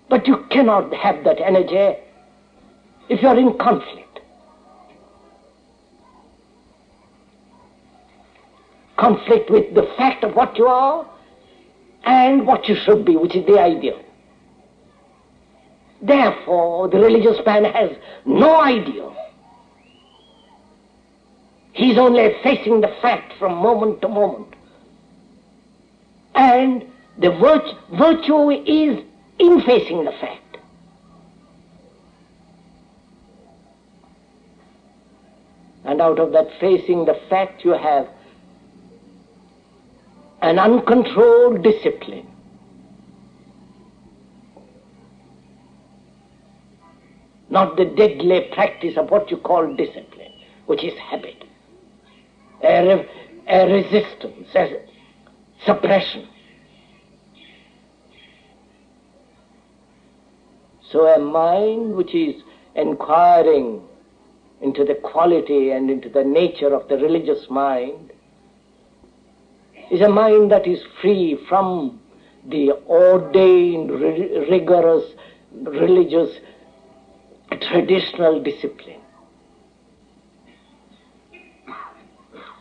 Speaker 1: But you cannot have that energy if you are in conflict. Conflict with the fact of what you are and what you should be, which is the ideal. Therefore, the religious man has no ideal. He's only facing the fact from moment to moment. And the virtue is in facing the fact. And out of that facing the fact you have an uncontrolled discipline. Not the deadly practice of what you call discipline, which is habit, a resistance, a suppression. So a mind which is inquiring into the quality and into the nature of the religious mind is a mind that is free from the ordained, rigorous, religious, traditional discipline.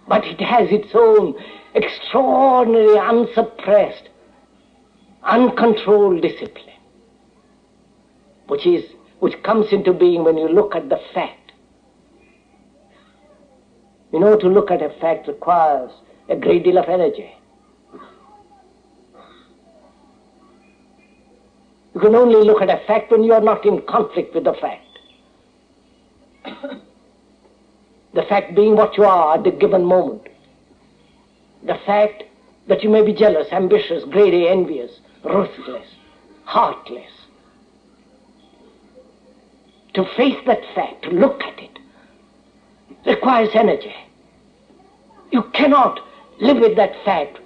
Speaker 1: But it has its own extraordinary, unsuppressed, uncontrolled discipline, which comes into being when you look at the fact. You know, to look at a fact requires a great deal of energy. You can only look at a fact when you are not in conflict with the fact. The fact being what you are at the given moment. The fact that you may be jealous, ambitious, greedy, envious, ruthless, heartless. To face that fact, to look at it, requires energy. You cannot live with that fact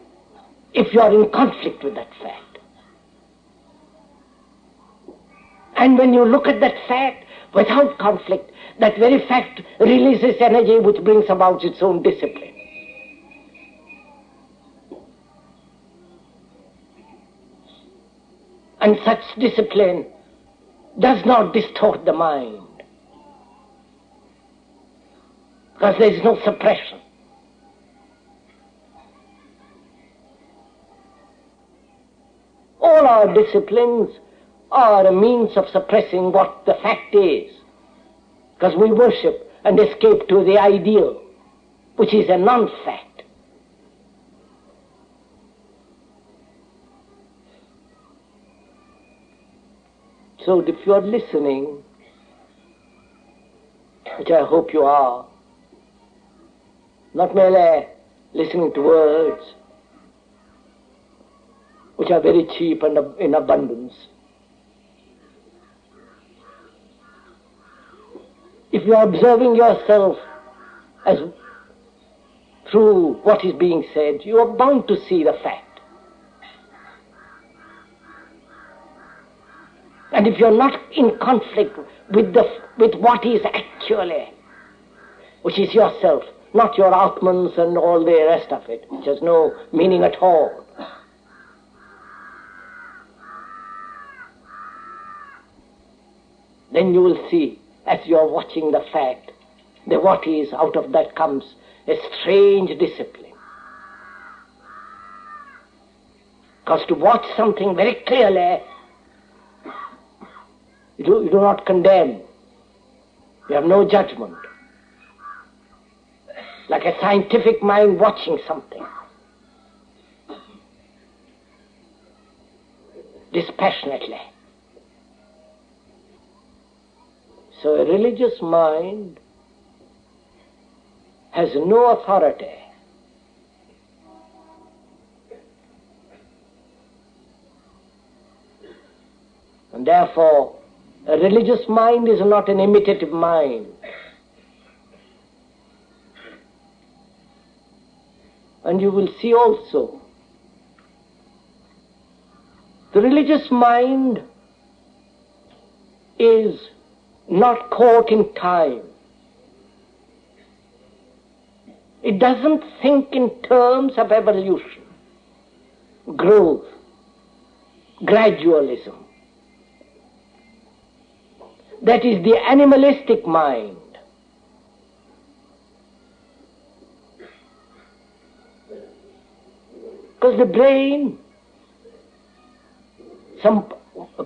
Speaker 1: if you are in conflict with that fact. And when you look at that fact without conflict, that very fact releases energy which brings about its own discipline. And such discipline does not distort the mind. because there is no suppression. All our disciplines are a means of suppressing what the fact is, because we worship and escape to the ideal, which is a non-fact. So if you are listening, which I hope you are, not merely listening to words, which are very cheap and in abundance. If you are observing yourself as through what is being said, you are bound to see the fact. And if you are not in conflict with what is actually, which is yourself, not your Atmans and all the rest of it, which has no meaning at all, then you will see, as you are watching the fact, that what is, out of that comes a strange discipline. Because to watch something very clearly, you do not condemn. You have no judgment. Like a scientific mind watching something. Dispassionately. So a religious mind has no authority. And therefore, a religious mind is not an imitative mind. And you will see also, the religious mind is not caught in time. It doesn't think in terms of evolution, growth, gradualism. That is the animalistic mind. Because the brain, some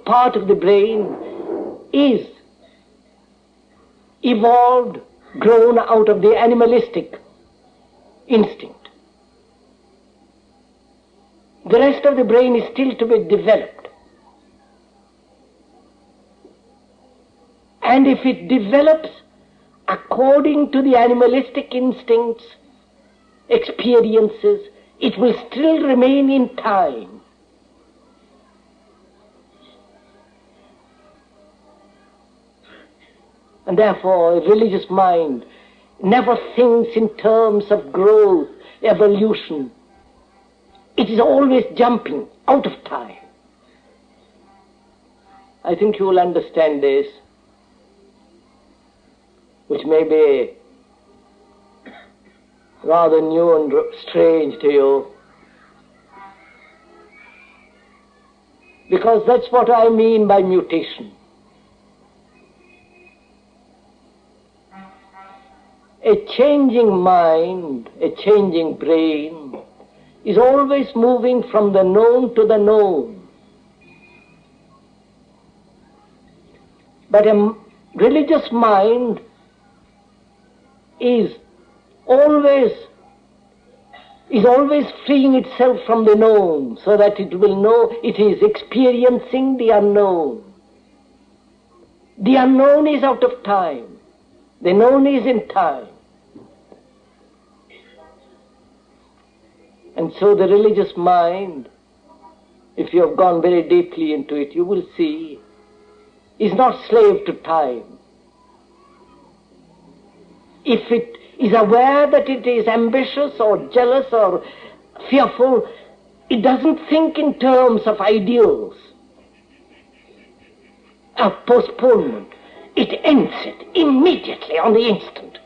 Speaker 1: part of the brain is evolved, grown out of the animalistic instinct. The rest of the brain is still to be developed. And if it develops according to the animalistic instincts, experiences, it will still remain in time. And therefore, a religious mind never thinks in terms of growth, evolution. It is always jumping out of time. I think you will understand this, which may be rather new and strange to you, because that's what I mean by mutation. A changing mind, a changing brain is always moving from the known to the known. But a religious mind is always freeing itself from the known, so that it will know it is experiencing the unknown. The unknown is out of time. The known is in time. And so the religious mind, if you have gone very deeply into it, you will see, is not slave to time. If it is aware that it is ambitious or jealous or fearful, it doesn't think in terms of ideals, of postponement. It ends it immediately, on the instant.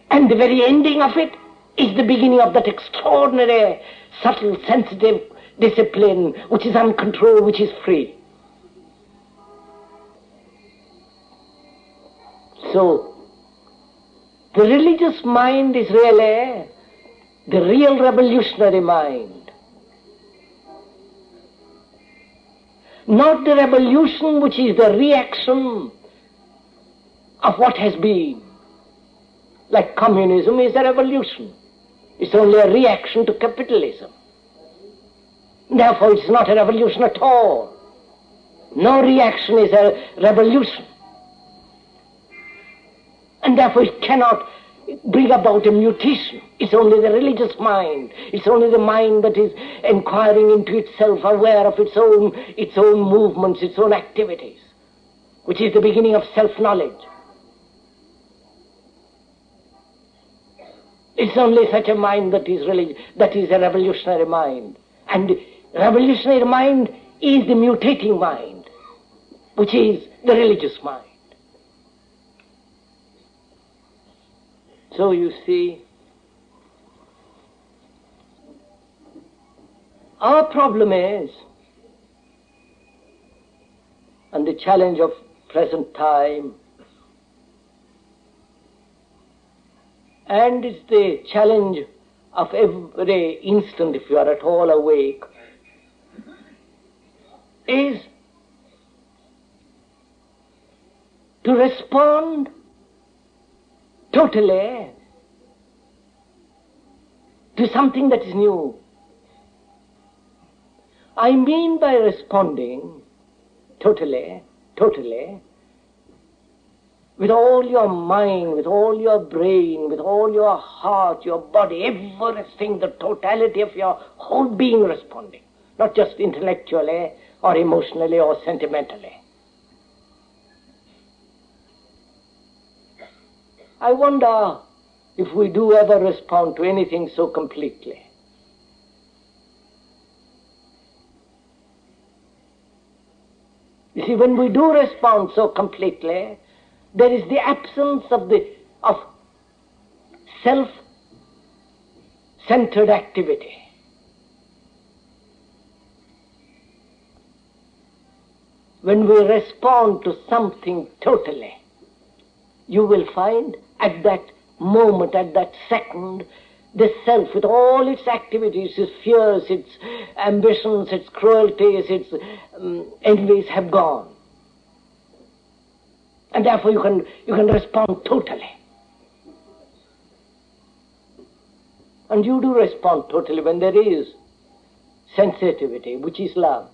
Speaker 1: And the very ending of it is the beginning of that extraordinary, subtle, sensitive discipline which is uncontrolled, which is free. So, the religious mind is really the real revolutionary mind. Not the revolution which is the reaction of what has been. Like communism is a revolution. It's only a reaction to capitalism. Therefore it's not a revolution at all. No reaction is a revolution. And therefore it cannot bring about a mutation. It's only the religious mind. It's only the mind that is inquiring into itself, aware of its own movements, its own activities, which is the beginning of self-knowledge. It's only such a mind that is a revolutionary mind. And revolutionary mind is the mutating mind, which is the religious mind. So you see, our problem is, and the challenge of present time, and it's the challenge of every instant if you are at all awake, is to respond totally to something that is new. I mean by responding totally, with all your mind, with all your brain, with all your heart, your body, everything, the totality of your whole being responding, not just intellectually or emotionally or sentimentally. I wonder if we do ever respond to anything so completely. You see, when we do respond so completely, there is the absence of self-centered activity. When we respond to something totally, you will find at that moment, at that second, the self with all its activities, its fears, its ambitions, its cruelties, its envies have gone. And therefore you can respond totally. And you do respond totally when there is sensitivity, which is love.